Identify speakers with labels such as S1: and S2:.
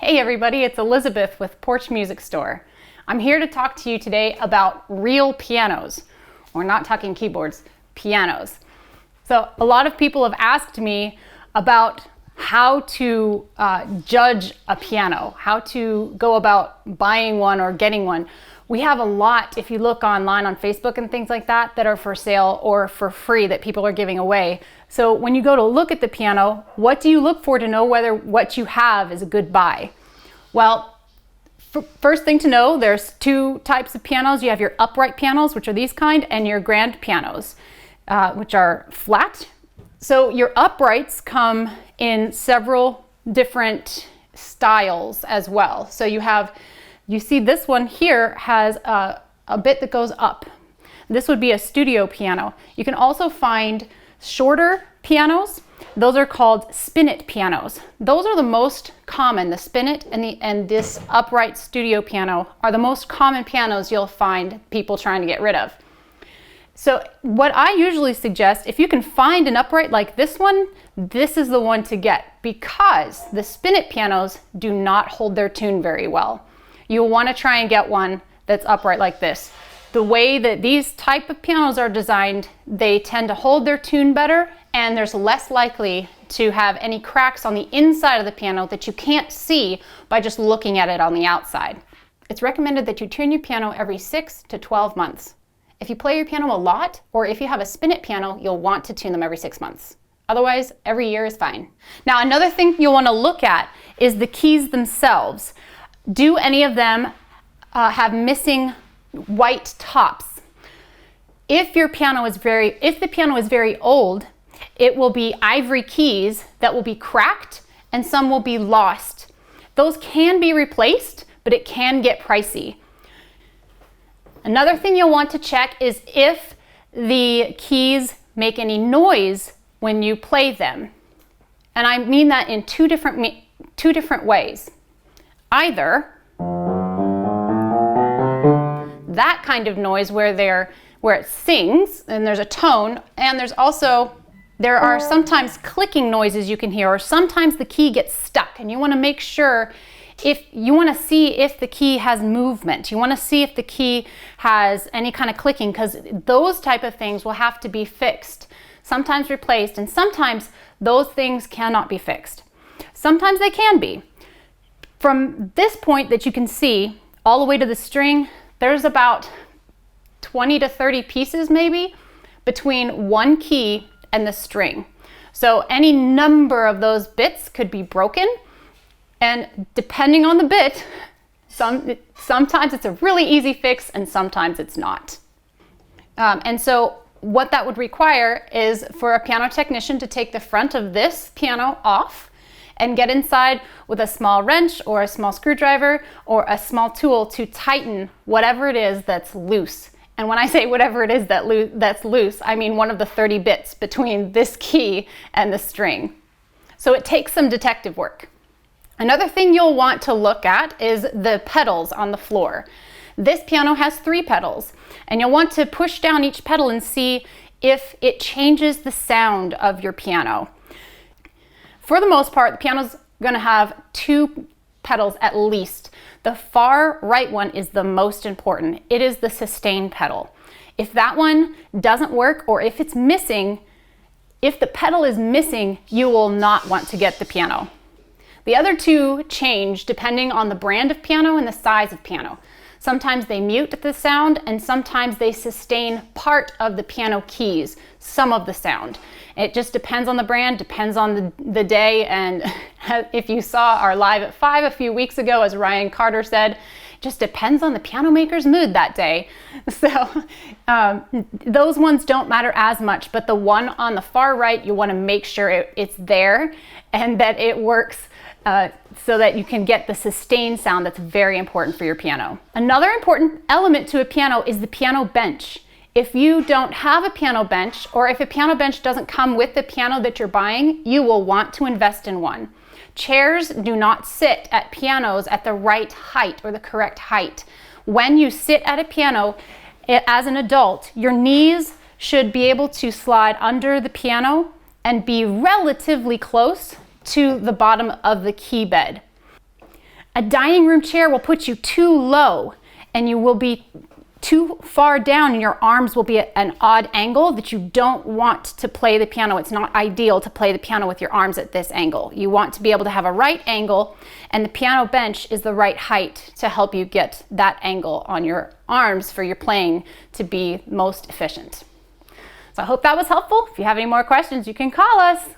S1: Hey everybody, it's Elizabeth with Porch Music Store. I'm here to talk to you today about real pianos. We're not talking keyboards, pianos. So a lot of people have asked me about how to judge a piano, how to go about buying one or getting one. We have a lot, if you look online on Facebook and things like that, that are for sale or for free that people are giving away. So when you go to look at the piano, what do you look for to know whether what you have is a good buy? Well, first thing to know, there's two types of pianos. You have your upright pianos, which are these kind, and your grand pianos, which are flat. So your uprights come in several different styles as well. So you see this one here has a bit that goes up. This would be a studio piano. You can also find shorter pianos. Those are called spinet pianos. Those are the most common. The spinet and this upright studio piano are the most common pianos you'll find people trying to get rid of. So what I usually suggest, if you can find an upright like this one, this is the one to get, because the spinet pianos do not hold their tune very well. You'll want to try and get one that's upright like this. The way that these type of pianos are designed, they tend to hold their tune better, and there's less likely to have any cracks on the inside of the piano that you can't see by just looking at it on the outside. It's recommended that you tune your piano every 6 to 12 months. If you play your piano a lot, or if you have a spinet piano, you'll want to tune them every 6 months. Otherwise, every year is fine. Now, another thing you'll want to look at is the keys themselves. Do any of them have missing white tops? If the piano is very old, it will be ivory keys that will be cracked and some will be lost. Those can be replaced, but it can get pricey. Another thing you'll want to check is if the keys make any noise when you play them. And I mean that in two different ways. Either that kind of noise where it sings and there's a tone, and there are sometimes clicking noises you can hear, or sometimes the key gets stuck, and you want to make sure, if you want to see if the key has movement, you want to see if the key has any kind of clicking, because those type of things will have to be fixed, sometimes replaced, and sometimes those things cannot be fixed. Sometimes they can be. From this point that you can see all the way to the string, there's about 20 to 30 pieces maybe between one key and the string. So any number of those bits could be broken, and depending on the bit, sometimes it's a really easy fix and sometimes it's not. And so what that would require is for a piano technician to take the front of this piano off and get inside with a small wrench or a small screwdriver or a small tool to tighten whatever it is that's loose. And when I say whatever it is that's loose, I mean one of the 30 bits between this key and the string. So it takes some detective work. Another thing you'll want to look at is the pedals on the floor. This piano has 3 pedals, and you'll want to push down each pedal and see if it changes the sound of your piano. For the most part, the piano's going to have 2 pedals at least. The far right one is the most important. It is the sustain pedal. If that one doesn't work, or if it's missing, if the pedal is missing, you will not want to get the piano. The other 2 change depending on the brand of piano and the size of piano. Sometimes they mute the sound, and sometimes they sustain part of the piano keys, some of the sound. It just depends on the brand, depends on the day, and if you saw our Live at 5 a few weeks ago, as Ryan Carter said, it just depends on the piano maker's mood that day. So those ones don't matter as much, but the one on the far right, you want to make sure it's there and that it works so that you can get the sustained sound that's very important for your piano. Another important element to a piano is the piano bench. If you don't have a piano bench, or if a piano bench doesn't come with the piano that you're buying, you will want to invest in one. Chairs do not sit at pianos at the right height or the correct height. When you sit at a piano as an adult, your knees should be able to slide under the piano and be relatively close to the bottom of the key bed. A dining room chair will put you too low and you will be too far down and your arms will be at an odd angle that you don't want to play the piano. It's not ideal to play the piano with your arms at this angle. You want to be able to have a right angle, and the piano bench is the right height to help you get that angle on your arms for your playing to be most efficient. So I hope that was helpful. If you have any more questions, you can call us.